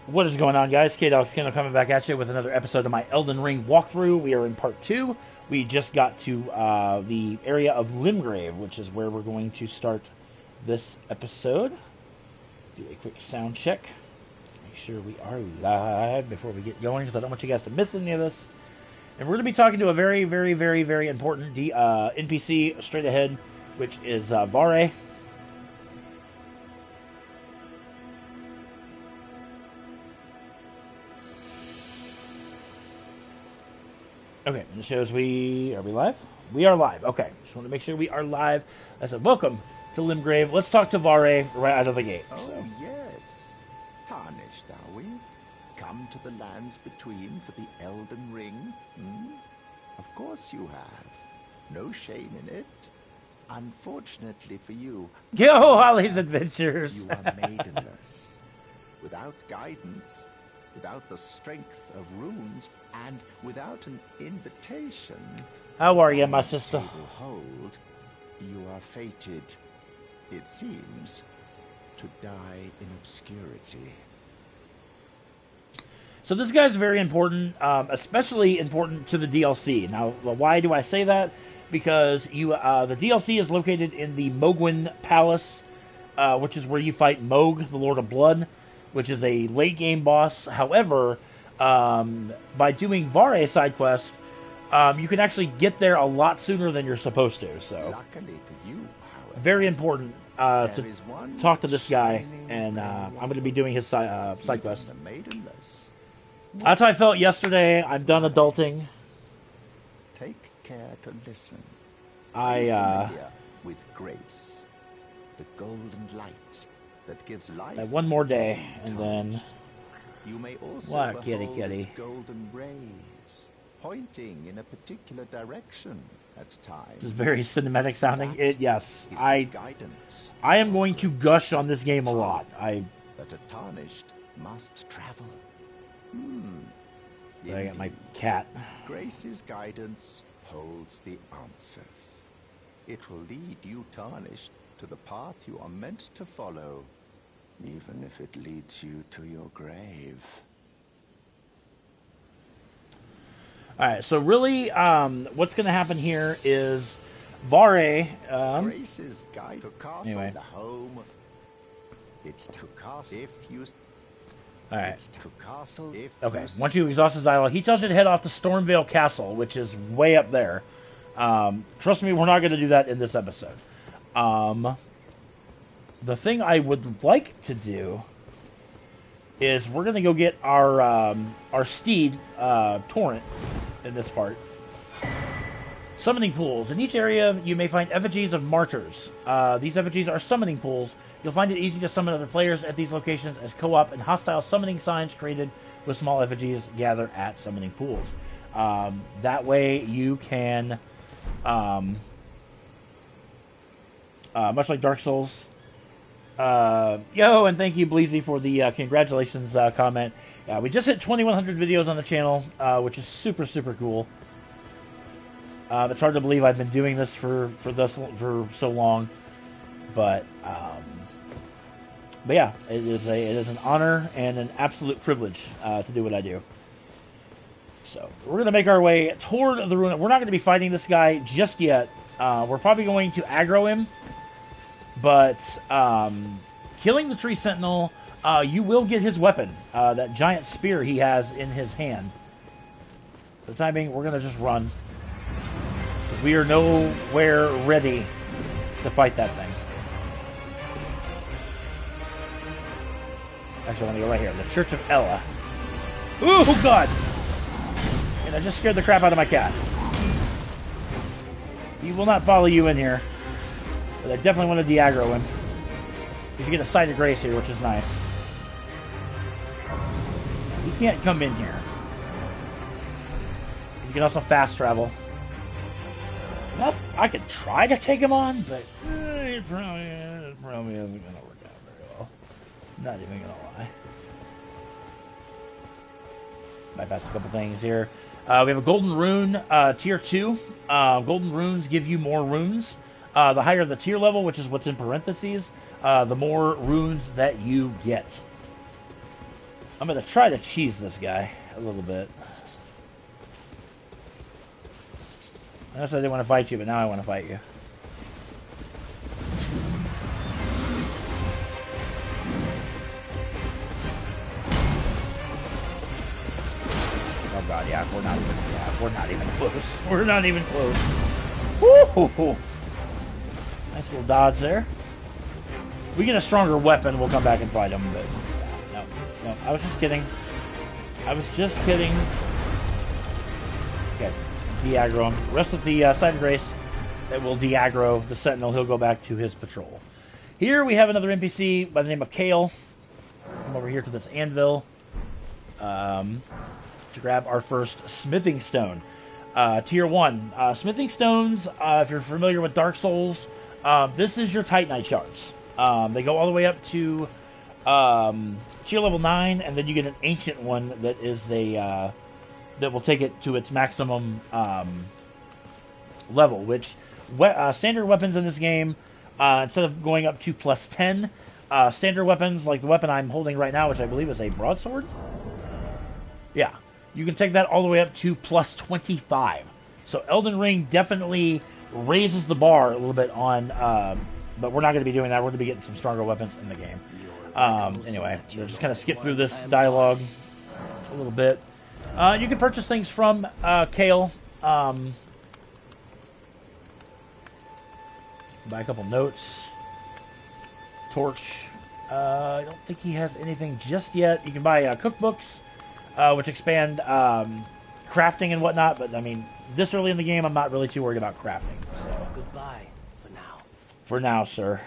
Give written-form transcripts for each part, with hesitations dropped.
What is going on, guys? K-Dog's Kennel coming back at you with another episode of my Elden Ring walkthrough. We are in part 2. We just got to the area of Limgrave, which is where we're going to start this episode. Do a quick sound check. Make sure we are live before we get going, because I don't want you guys to miss any of this. And we're going to be talking to a very, very, very, very important NPC straight ahead, which is Vare. Okay, and it shows are we live? We are live. Okay, just want to make sure we are live. I said, welcome to Limgrave. Let's talk to Vare right out of the gate. Oh, yes. Tarnished, are we? Come to the lands between for the Elden Ring? Hmm? Of course you have. No shame in it. Unfortunately for you... Yo, Holly's Adventures! You are maidenless. Without guidance, without the strength of runes, and without an invitation... How are you, my sister? Hold, you are fated, it seems, to die in obscurity. So this guy's very important, especially important to the DLC. Now, why do I say that? Because the DLC is located in the Mogwin Palace, which is where you fight Mohg, the Lord of Blood, which is a late game boss. However, by doing Vare side quest, you can actually get there a lot sooner than you're supposed to. So, luckily for you, however, very important to talk to this guy, and I'm going to be doing his side quest. That's how I felt yesterday. I'm done adulting. Take care to listen. I with grace, the golden light that gives life. One more day, and then you may also what, kitty. its golden rays pointing in a particular direction at times. This is very cinematic sounding. Yes, I am going to gush on this game a lot. That a tarnished must travel. I got my cat. Grace's guidance holds the answers. It will lead you, tarnished, to the path you are meant to follow, even if it leads you to your grave. Alright, so really, what's going to happen here is Vare, Grace's guide to castle, anyway. The home. It's to castle if you... Alright. Okay, once you exhaust his dialogue, he tells you to head off to Stormvale Castle, which is way up there. Trust me, we're not going to do that in this episode. The thing I would like to do is we're going to go get our steed, Torrent, in this part. Summoning pools. In each area, you may find effigies of martyrs. These effigies are summoning pools. You'll find it easy to summon other players at these locations, as co-op and hostile summoning signs created with small effigies gather at summoning pools. That way you can, much like Dark Souls. Yo, and thank you, Bleezy, for the congratulations comment. We just hit 2,100 videos on the channel, which is super, super cool. It's hard to believe I've been doing this for so long, but yeah, it is an honor and an absolute privilege to do what I do. So we're gonna make our way toward the ruin. We're not going to be fighting this guy just yet. We're probably going to aggro him, but killing the tree sentinel, you will get his weapon, that giant spear he has in his hand. For the time being, we're gonna just run. We are nowhere ready to fight that thing. Actually, I want to go right here. The Church of Ella. Ooh, God! And I just scared the crap out of my cat. He will not follow you in here. But I definitely want to de-aggro him. You get a sight of grace here, which is nice. He can't come in here. You can also fast travel. I could try to take him on, but it probably isn't going to work out very well. Not even going to lie. Bypass a couple things here. We have a Golden Rune, Tier 2. Golden Runes give you more runes. The higher the tier level, which is what's in parentheses, the more runes that you get. I'm going to try to cheese this guy a little bit. I guess I didn't want to fight you, but now I want to fight you. Oh god, yeah, we're not even close. We're not even close. Woo! Nice little dodge there. If we get a stronger weapon, we'll come back and fight him, but no, I was just kidding. I was just kidding. Okay, de-aggro him. Rest of the Sight of Grace that will de-aggro the Sentinel. He'll go back to his patrol. Here we have another NPC by the name of Kale. Come over here to this anvil to grab our first smithing stone. Tier 1. Smithing stones, if you're familiar with Dark Souls, this is your Titanite shards. They go all the way up to tier level 9, and then you get an ancient one that is a that will take it to its maximum level, which standard weapons in this game, instead of going up to plus 10, standard weapons, like the weapon I'm holding right now, which I believe is a broadsword, yeah, you can take that all the way up to plus 25. So Elden Ring definitely raises the bar a little bit on, but we're not going to be doing that. We're going to be getting some stronger weapons in the game. Anyway, we'll just kind of skip through this dialogue a little bit. You can purchase things from Kale. Buy a couple notes. Torch. I don't think he has anything just yet. You can buy cookbooks, which expand crafting and whatnot, but I mean, this early in the game, I'm not really too worried about crafting. So. Goodbye for now. For now, sir.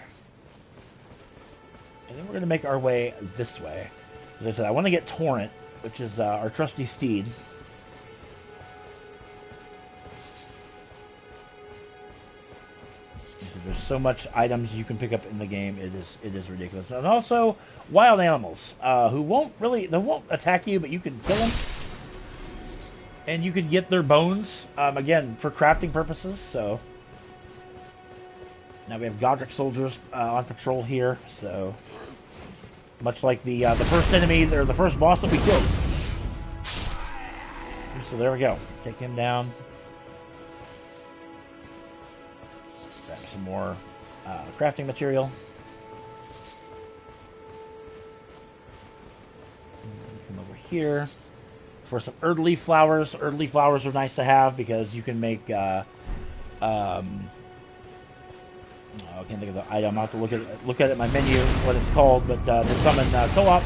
And then we're going to make our way this way. As I said, I want to get Torrent, which is our trusty steed. There's so much items you can pick up in the game. It is ridiculous. And also wild animals who won't attack you, but you can kill them, and you can get their bones again for crafting purposes. So now we have Godric soldiers on patrol here. So much like the first enemy or the first boss that we killed. So there we go. Take him down. Grab some more crafting material. Come over here for some Erdleaf flowers. Erdleaf flowers are nice to have because you can make. I can't think of the item. I'll have to look at it in my menu what it's called, but to summon co-op.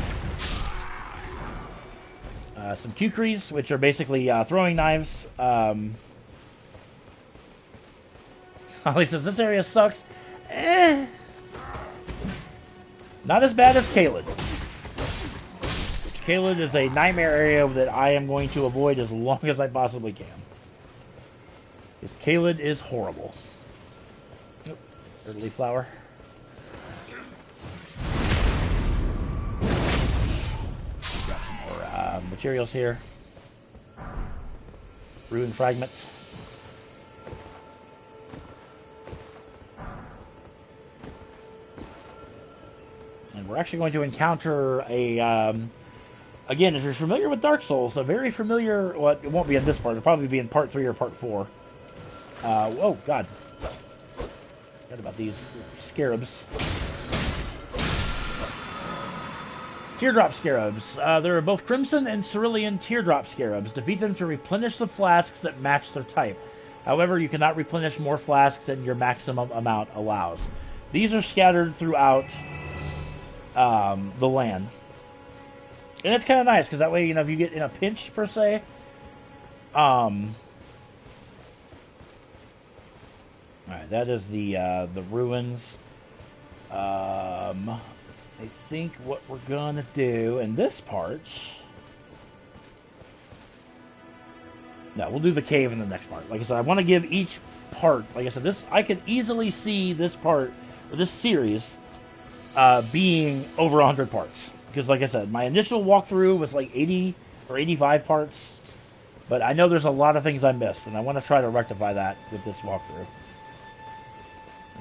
Some kukris, which are basically throwing knives. Holly says, this area sucks. Not as bad as Caelid. Caelid is a nightmare area that I am going to avoid as long as I possibly can. Because Caelid is horrible. Nope. Early flower. Got some more materials here. Ruin fragments. And we're actually going to encounter a, again, if you're familiar with Dark Souls, a very familiar, well, it won't be in this part, it'll probably be in part 3 or part 4. Oh, God. Forgot about these scarabs. Teardrop scarabs. There are both Crimson and Cerulean teardrop scarabs. Defeat them to replenish the flasks that match their type. However, you cannot replenish more flasks than your maximum amount allows. These are scattered throughout the land. And it's kind of nice, because that way, you know, if you get in a pinch, per se, alright, that is the ruins. I think what we're gonna do in this part... No, we'll do the cave in the next part. Like I said, I want to give each part, like I said, this, I could easily see this part, or this series, being over 100 parts. Because, like I said, my initial walkthrough was like 80 or 85 parts. But I know there's a lot of things I missed, and I want to try to rectify that with this walkthrough.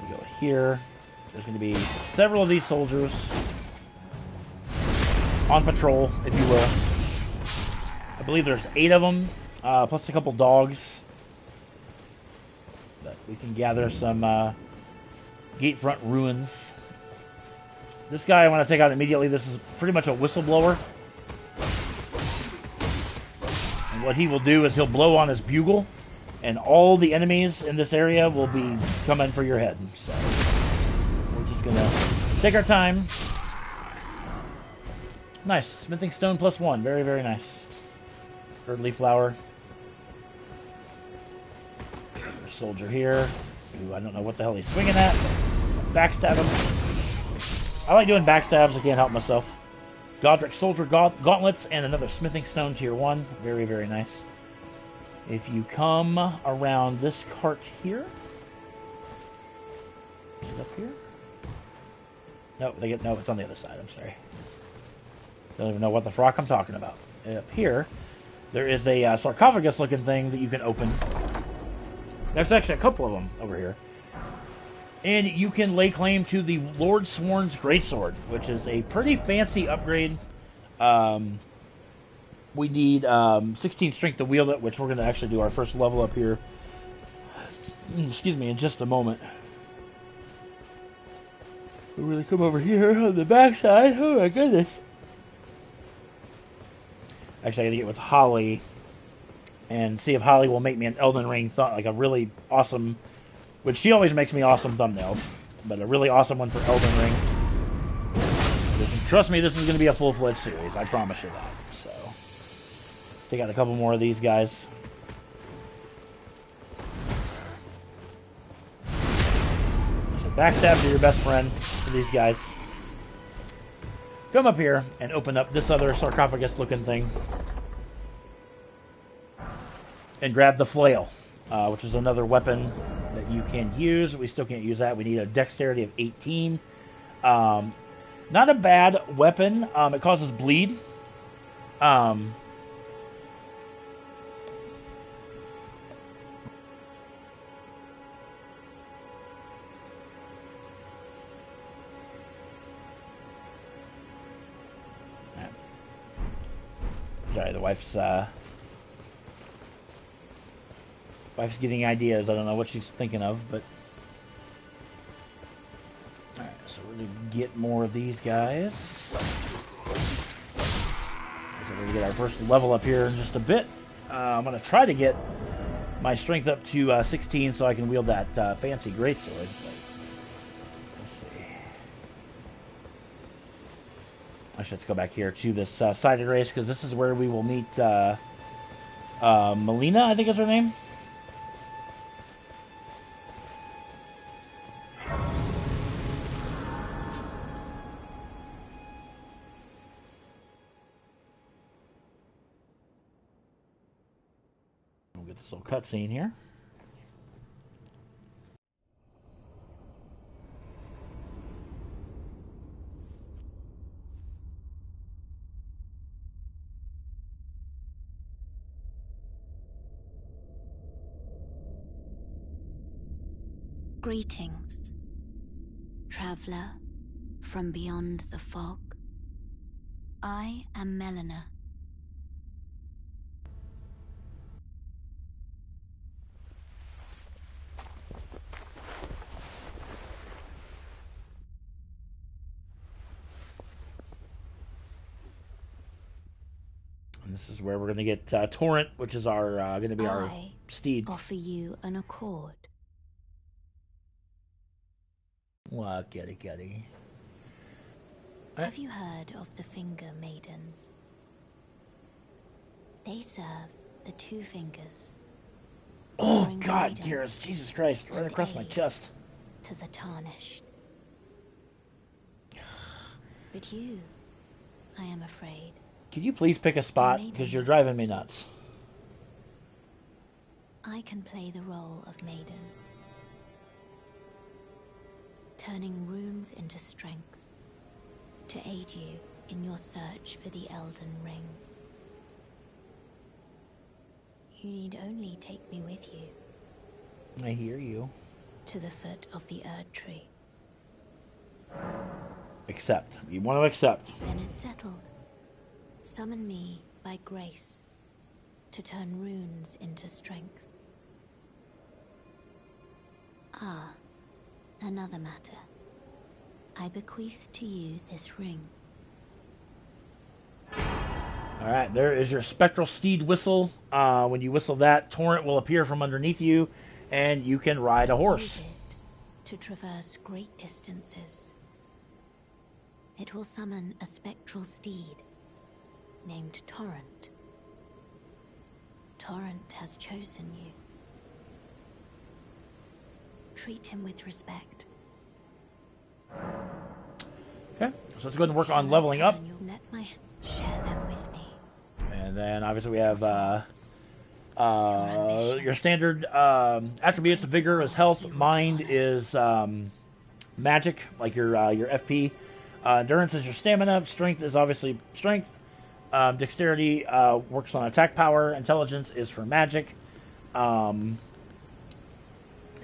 We go here. There's going to be several of these soldiers on patrol, if you will. I believe there's 8 of them, plus a couple dogs. But we can gather some gatefront ruins. This guy I want to take out immediately. This is pretty much a whistleblower. And what he will do is he'll blow on his bugle, and all the enemies in this area will be coming for your head. So we're just going to take our time. Nice. Smithing stone +1. Very, very nice. Earthly flower. There's a soldier here. Ooh, I don't know what the hell he's swinging at. Backstab him. I like doing backstabs. I can't help myself. Godric soldier gauntlets and another smithing stone tier 1. Very, very nice. If you come around this cart here. Is it up here? No, no, it's on the other side. I'm sorry. Don't even know what the frock I'm talking about. Up here, there is a sarcophagus-looking thing that you can open. There's actually a couple of them over here. And you can lay claim to the Lord Sworn's Greatsword, which is a pretty fancy upgrade. We need 16 strength to wield it, which we're going to actually do our first level up here. Excuse me, in just a moment. We'll really come over here on the backside. Oh my goodness. Actually, I gotta get with Holly and see if Holly will make me an Elden Ring, like a really awesome, which she always makes me awesome thumbnails, but a really awesome one for Elden Ring. Trust me, this is going to be a full-fledged series. I promise you that. So, take out a couple more of these guys. So backstab to your best friend for these guys. Come up here and open up this other sarcophagus-looking thing. And grab the flail, which is another weapon that you can use. We still can't use that. We need a dexterity of 18. Not a bad weapon. It causes bleed. Sorry, the wife's getting ideas. I don't know what she's thinking of, but alright, so we're gonna get more of these guys. So we're gonna get our first level up here in just a bit. I'm gonna try to get my strength up to 16 so I can wield that fancy greatsword. Let's see. Actually, let's go back here to this sided race, because this is where we will meet Melina, I think is her name. We'll get this little cutscene here. Greetings, traveler from beyond the fog. I am Melina. And this is where we're going to get Torrent, which is our going to be our steed. I offer you an accord. Wow, kitty. Have you heard of the Finger Maidens? They serve the two fingers. Oh God, dearest, Jesus Christ, right across my chest. To the tarnished. But you, I am afraid. Could you please pick a spot, because you're driving me nuts. I can play the role of maiden, turning runes into strength to aid you in your search for the Elden Ring. You need only take me with you. I hear you. To the foot of the Erd Tree. Accept. You want to accept. Then it's settled. summon me by grace to turn runes into strength. Ah, another matter. I bequeath to you this ring. Alright, there is your spectral steed whistle. When you whistle that, torrent will appear from underneath you, and you can ride a horse. Use it to traverse great distances. It will summon a spectral steed named Torrent. Torrent has chosen you. Treat him with respect. Okay, so let's go ahead and work on leveling up. Share them with me. And then obviously we have your standard attributes. Vigor is health, mind is magic, like your FP. Endurance is your stamina. Strength is obviously strength. Dexterity works on attack power. Intelligence is for magic. I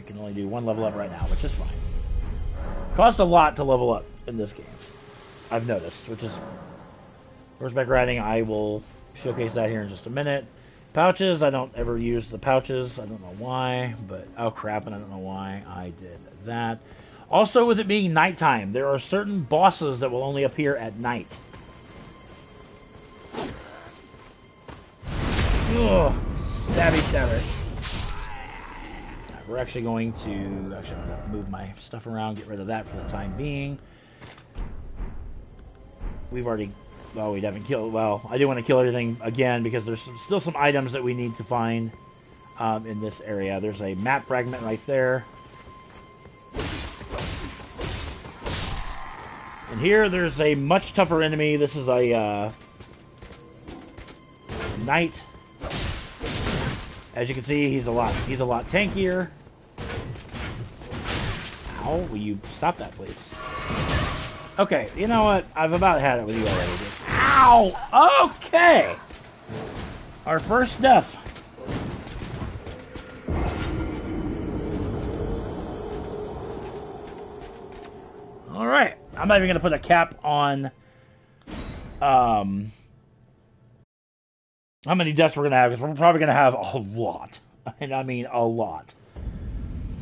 can only do one level up right now, which is fine. Cost a lot to level up in this game, I've noticed, which is horseback riding. I will showcase that here in just a minute. Pouches, I don't ever use the pouches. I don't know why, but oh crap, and I don't know why I did that. Also, with it being nighttime, there are certain bosses that will only appear at night. Ugh, stabby stabber. We're actually going to I'm going to move my stuff around, get rid of that for the time being. We've already, well, we haven't killed, well, I do want to kill everything again because there's still some items that we need to find in this area. There's a map fragment right there. And here there's a much tougher enemy. This is a knight. As you can see, he's a lot tankier. Ow, will you stop that, please? Okay, you know what? I've about had it with you already, dude. Ow! Okay! Our first death. Alright. I'm not even going to put a cap on how many deaths we're going to have, because we're probably going to have a lot. And I mean a lot.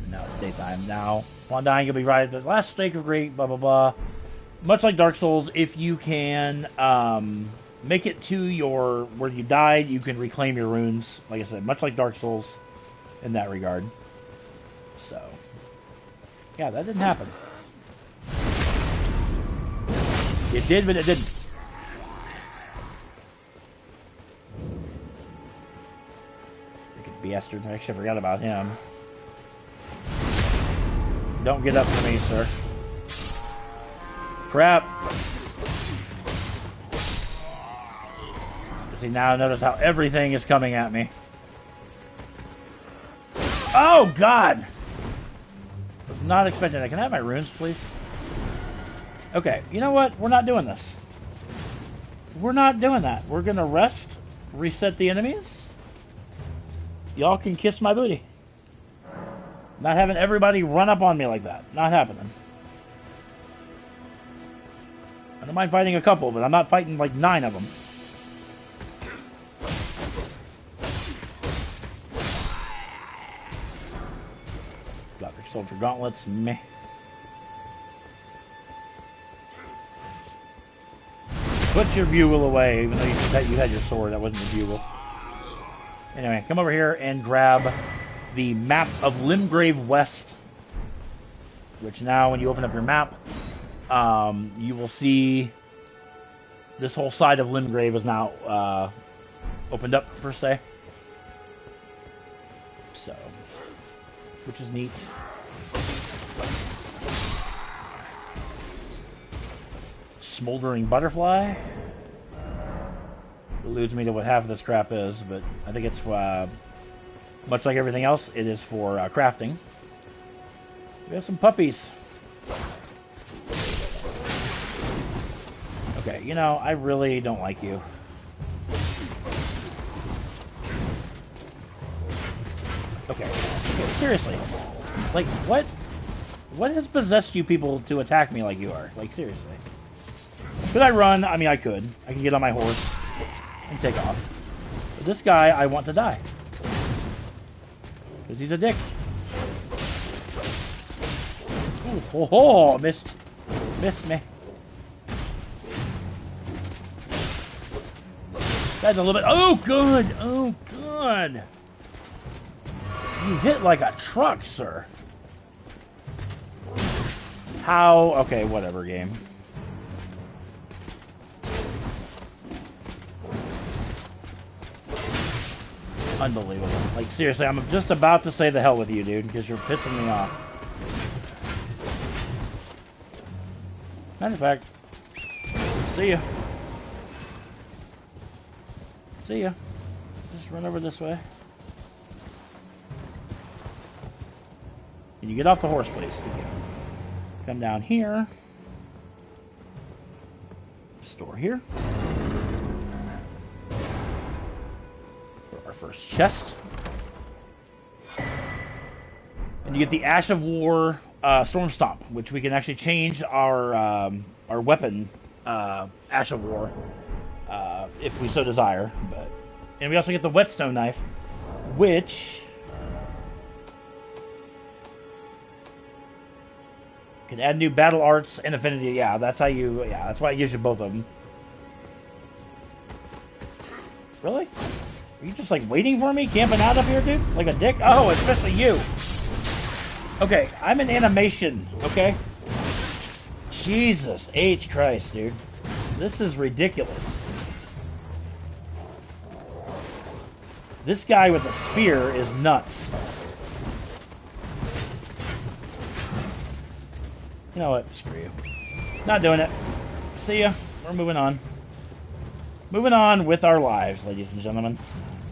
Now it's daytime. Now, upon dying, you'll be right at the last stake of great, blah, blah, blah. Much like Dark Souls, if you can make it to your where you died, you can reclaim your runes. Like I said, much like Dark Souls in that regard. So, yeah, that didn't happen. It did, but it didn't. Bastard. I actually forgot about him. Don't get up for me, sir. Crap. See, now notice how everything is coming at me. Oh, God! Was not expecting that. Can I have my runes, please? Okay, you know what? We're not doing this. We're not doing that. We're gonna rest, reset the enemies. Y'all can kiss my booty. Not having everybody run up on me like that. Not happening. I don't mind fighting a couple, but I'm not fighting like 9 of them. Black Soldier Gauntlets, meh. Put your bugle away, even though you had your sword. That wasn't your bugle. Anyway, come over here and grab the map of Limgrave West, which now, when you open up your map, you will see this whole side of Limgrave is now opened up, per se. So, which is neat. Smoldering Butterfly. Eludes me to what half of this crap is, but I think it's much like everything else, it is for crafting. We have some puppies. Okay, you know, I really don't like you. Okay, seriously. Like, what has possessed you people to attack me like you are? Like, seriously. Could I run? I mean, I could. I can get on my horse. and take off. But this guy, I want to die. Because he's a dick. Ooh, ho, ho, missed. Missed me. That's a little bit. Oh, good. Oh, good. You hit like a truck, sir. How? Okay, whatever, game. Unbelievable. Like, seriously, I'm just about to say the hell with you, dude, because you're pissing me off. Matter of fact, see ya. See ya. Just run over this way. Can you get off the horse, please? Come down here. Store here. For our first chest. And you get the Ash of War Storm Stomp, which we can actually change our weapon, Ash of War, if we so desire. And we also get the Whetstone Knife, which can add new battle arts and affinity. Yeah, that's how you. Yeah, that's why I use both of them. Really? Are you just like waiting for me, camping out up here, dude? Like a dick? Oh, especially you. Okay, I'm in animation. Okay. Jesus H Christ, dude. This is ridiculous. This guy with the spear is nuts. You know what? Screw you. Not doing it. See ya. We're moving on. Moving on with our lives, ladies and gentlemen.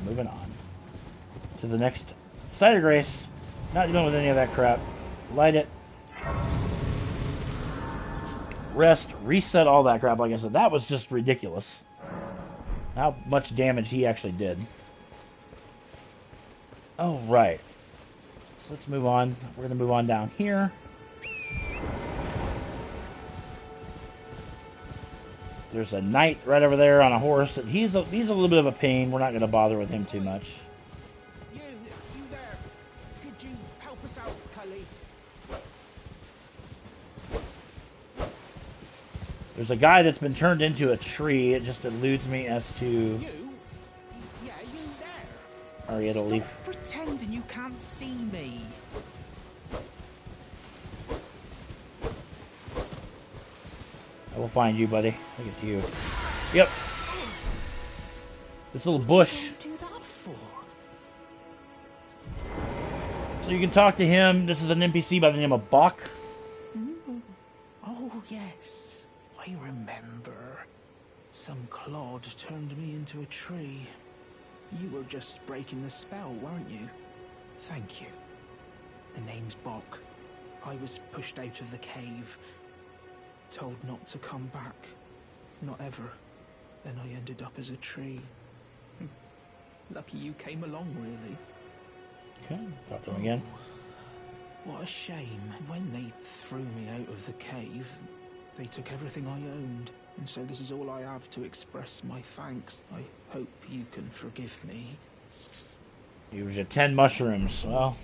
Moving on to the next site of grace. Not dealing with any of that crap. Light it. Rest. Reset all that crap. Like I said, that was just ridiculous. How much damage he actually did. Oh, right. So let's move on. We're going to move on down here. There's a knight right over there on a horse. He's a little bit of a pain. We're not going to bother with him too much. You there? Could you help us out, Cully? There's a guy that's been turned into a tree. It just eludes me as to... You? Yeah, you there? Arietta Leaf. Stop pretending you can't see me. I will find you, buddy. I think it's you. Yep. This little bush. What did you do that for? So you can talk to him. This is an NPC by the name of Bach. Oh, yes. I remember. Some clod turned me into a tree. You were just breaking the spell, weren't you? Thank you. The name's Bach. I was pushed out of the cave. Told not to come back. Not ever. Then I ended up as a tree. Lucky you came along, really. Okay, talk to him again. What a shame. When they threw me out of the cave, they took everything I owned. And so this is all I have to express my thanks. I hope you can forgive me. Use your 10 mushrooms. Well,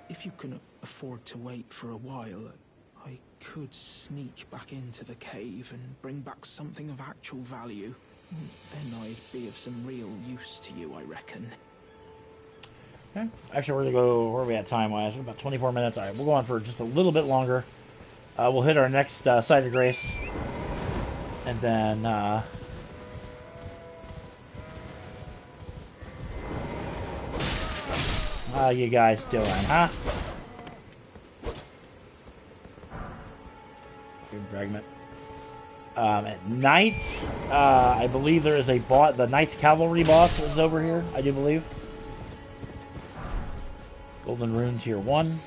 if you can afford to wait for a while, I could sneak back into the cave and bring back something of actual value. Then I'd be of some real use to you, I reckon. okay. Actually, we're going to go... Where are we at time-wise? About 24 minutes. Alright, we'll go on for just a little bit longer. We'll hit our next site of grace. And then... how you guys doing, huh? Good fragment. At night, I believe there is a boss. The Knight's Cavalry boss is over here, I do believe. Golden Rune Tier 1.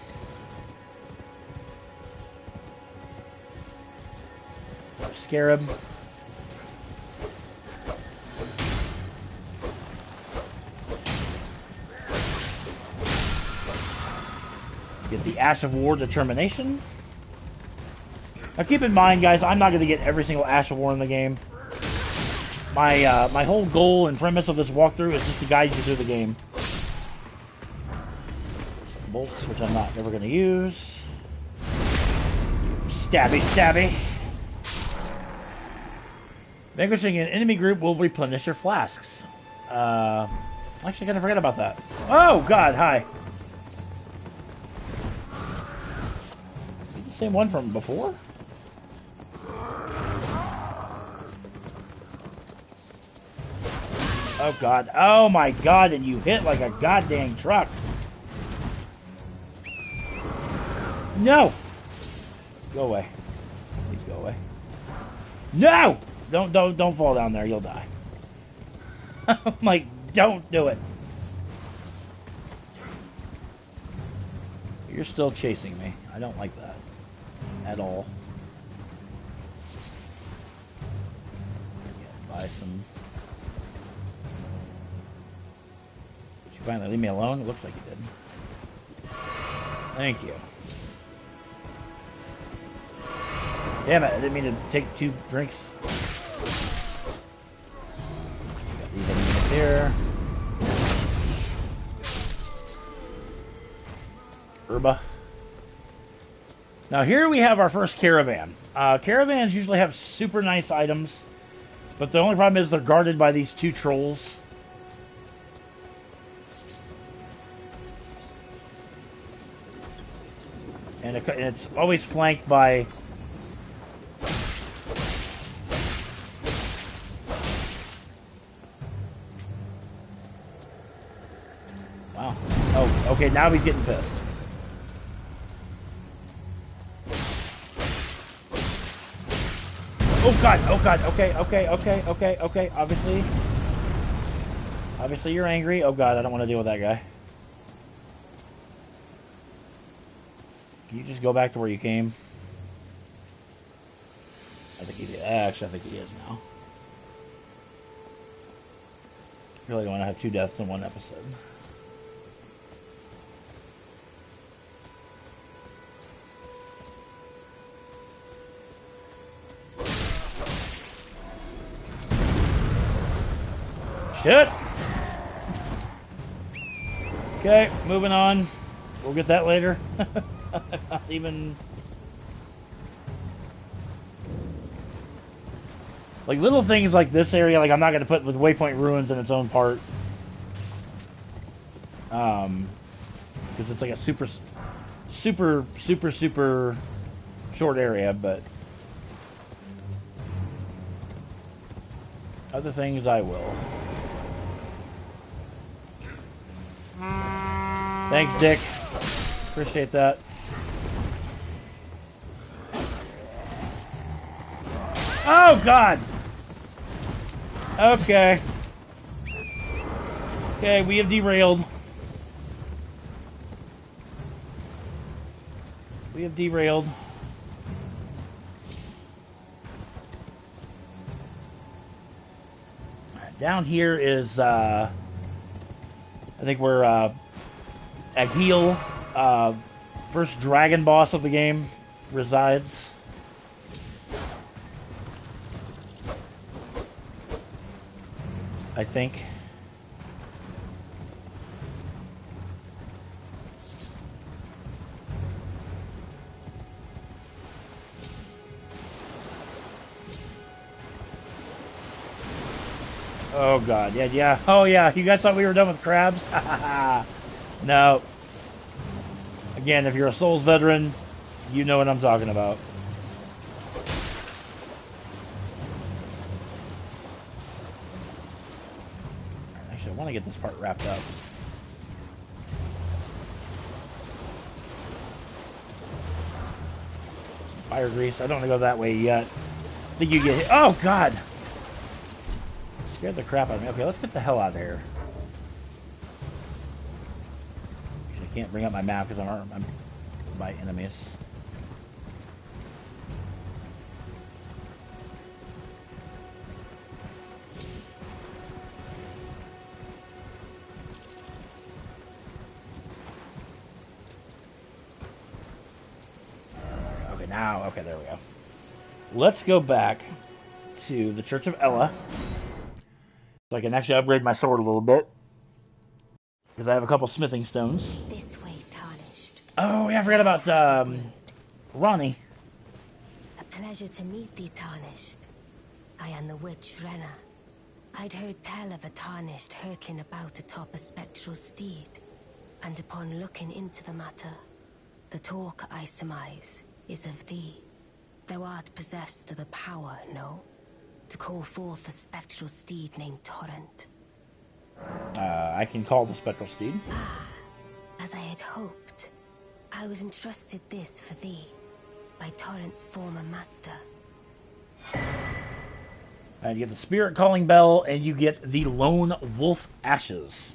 Scarab. Get the Ash of War Determination. Now keep in mind, guys, I'm not going to get every single Ash of War in the game. My whole goal and premise of this walkthrough is just to guide you through the game. Bolts, which I'm never going to use. Stabby, stabby. Vanquishing an enemy group will replenish your flasks. Actually, I gotta forget about that. Oh, God, hi. The same one from before? Oh, God. Oh, my God, and you hit like a goddamn truck. No! Go away. Please go away. No! Don't fall down there. You'll die. I'm like, don't do it. You're still chasing me. I don't like that. At all. Buy some... Did you finally leave me alone? It looks like you did. Thank you. Damn it, I didn't mean to take 2 drinks. Got these enemies here. Herba. Now here we have our first caravan. Caravans usually have super nice items, but the only problem is they're guarded by these 2 trolls. And it's always flanked by... Wow. Oh, okay, now he's getting pissed. Oh God, okay. Obviously you're angry. Oh God, I don't want to deal with that guy. Can you just go back to where you came? I think he's... Actually, I think he is now. I really don't want to have 2 deaths in one episode. Shit! Okay, moving on. We'll get that later. Not even... Like, little things like this area, like, I'm not going to put with Waypoint Ruins in its own part. Because it's like a super short area, but... Other things I will. Thanks, Dick. Appreciate that. Oh, God! Okay. Okay, we have derailed. We have derailed. Down here is, I think we're, Agheel, first dragon boss of the game, resides. I think. Oh God, yeah. Oh yeah, you guys thought we were done with crabs? No. Again, if you're a Souls veteran, you know what I'm talking about. Actually, I want to get this part wrapped up. Some fire grease. I don't want to go that way yet. I think you get hit. Oh God! Scared the crap out of me. Okay, let's get the hell out of here. I can't bring up my map because I'm by enemies. Okay, now, okay, there we go. Let's go back to the Church of Ella. So I can actually upgrade my sword a little bit. Because I have a couple smithing stones. This way, Tarnished. Oh, yeah, I forgot about Ronnie. A pleasure to meet thee, Tarnished. I am the witch Renna. I'd heard tell of a Tarnished hurtling about atop a spectral steed, and upon looking into the matter, the talk, I surmise, is of thee. Thou art possessed of the power, no? To call forth a spectral steed named Torrent. I can call the spectral steed. As I had hoped, I was entrusted this for thee by Torrent's former master. And you get the spirit calling bell, and you get the lone wolf ashes,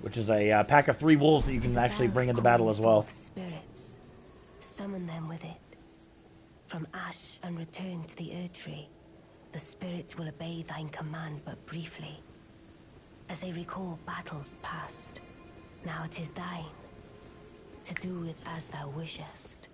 which is a pack of 3 wolves that you can actually bring into battle as well. Spirits, summon them with it. From ash and return to the Erdtree, the spirits will obey thine command but briefly. As they recall battles past, now it is thine, to do with as thou wishest.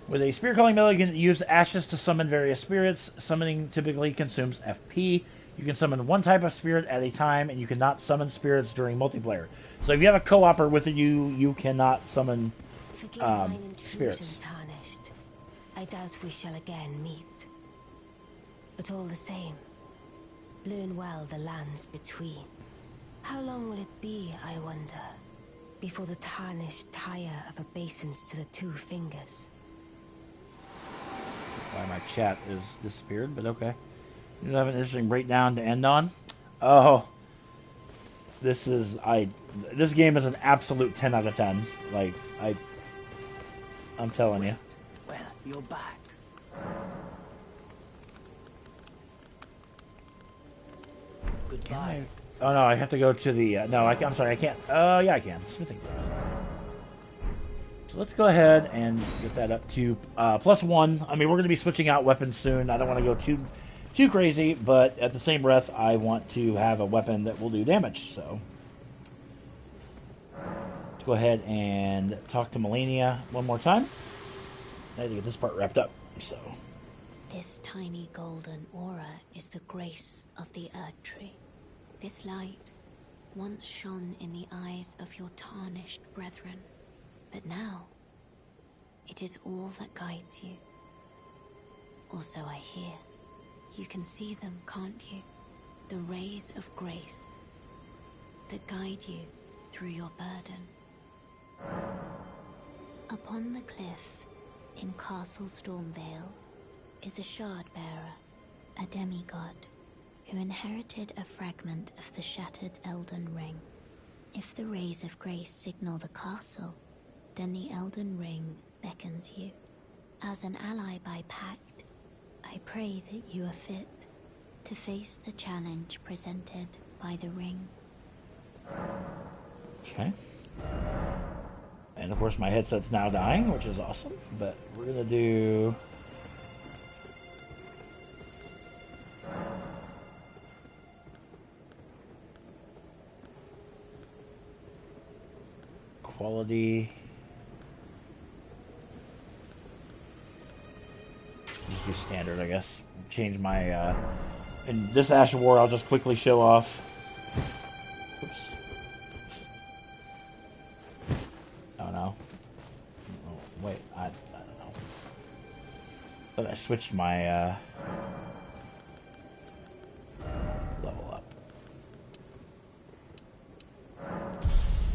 With a spirit calling bell, you can use ashes to summon various spirits. Summoning typically consumes FP. You can summon one type of spirit at a time, and you cannot summon spirits during multiplayer. So if you have a co-opper with you, you cannot summon spirits. Tarnished. I doubt we shall again meet. But all the same, learn well the lands between. How long will it be, I wonder, before the Tarnished tire of obeisance to the 2 fingers? Why my chat is disappeared, but okay. You have an interesting breakdown to end on. Oh, this game is an absolute 10 out of 10. Like I'm telling you. Well, you're back. Goodbye. Oh no, I have to go to the. No, I'm sorry, I can't. Yeah, I can. Smithing things. So let's go ahead and get that up to +1. I mean, we're going to be switching out weapons soon. I don't want to go too crazy, but at the same breath, I want to have a weapon that will do damage. So let's go ahead and talk to Melania one more time. I need to get this part wrapped up. So This tiny golden aura is the grace of the Erdtree. This light once shone in the eyes of your tarnished brethren, but now it is all that guides you. Or so I hear. You can see them, can't you? The rays of grace that guide you through your burden. Upon the cliff in Castle Stormvale is a shard bearer, a demigod, who inherited a fragment of the shattered Elden Ring. If the rays of grace signal the castle, then the Elden Ring beckons you. As an ally by pact, I pray that you are fit to face the challenge presented by the ring. okay. And of course my headset's now dying, which is awesome, but we're gonna do quality. Just do standard, I guess. Change my in this Ash of War I'll just quickly show off. Oops. Oh no. Oh, wait, I don't know. But I switched my level up.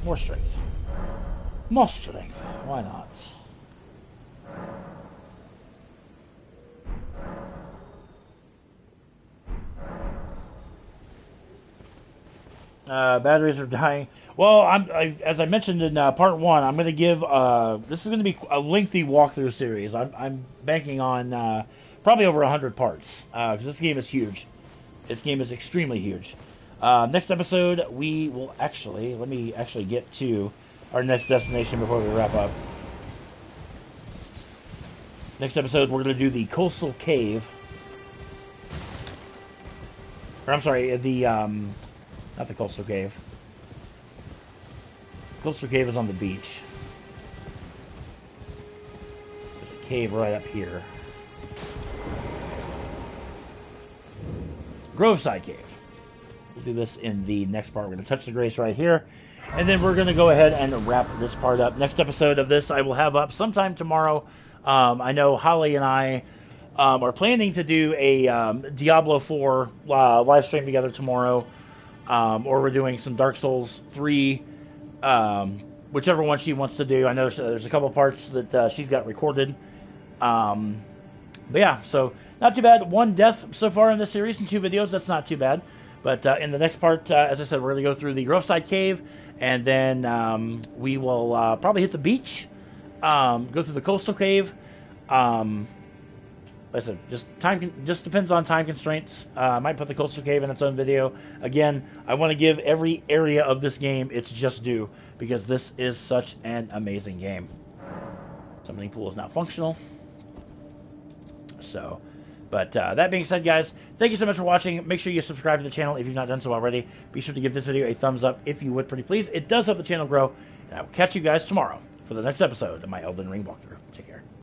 More strength. More strength. Why not? Batteries are dying. Well, as I mentioned in part 1, I'm going to give. This is going to be a lengthy walkthrough series. I'm banking on probably over 100 parts because this game is huge. This game is extremely huge. Next episode, we will actually. Let me actually get to our next destination before we wrap up. Next episode, we're going to do the Coastal Cave. Or I'm sorry, the not the Coastal Cave. Coastal Cave is on the beach. There's a cave right up here. Groveside Cave. We'll do this in the next part. We're going to touch the grace right here. And then we're going to go ahead and wrap this part up. Next episode of this I will have up sometime tomorrow. I know Holly and I are planning to do a Diablo 4 live stream together tomorrow. Or we're doing some Dark Souls 3, whichever one she wants to do. I know there's a couple parts that she's got recorded. But yeah, so not too bad. 1 death so far in this series and 2 videos. That's not too bad. But in the next part, as I said, we're going to go through the Groveside Cave, and then we will probably hit the beach, go through the coastal cave. Like I said, just depends on time constraints. I might put the coastal cave in its own video. Again, I want to give every area of this game its just due, because this is such an amazing game. Summoning pool is not functional. So, but that being said, guys, thank you so much for watching. Make sure you subscribe to the channel if you've not done so already. Be sure to give this video a thumbs up if you would, pretty please. It does help the channel grow. And I will catch you guys tomorrow for the next episode of my Elden Ring walkthrough. Take care.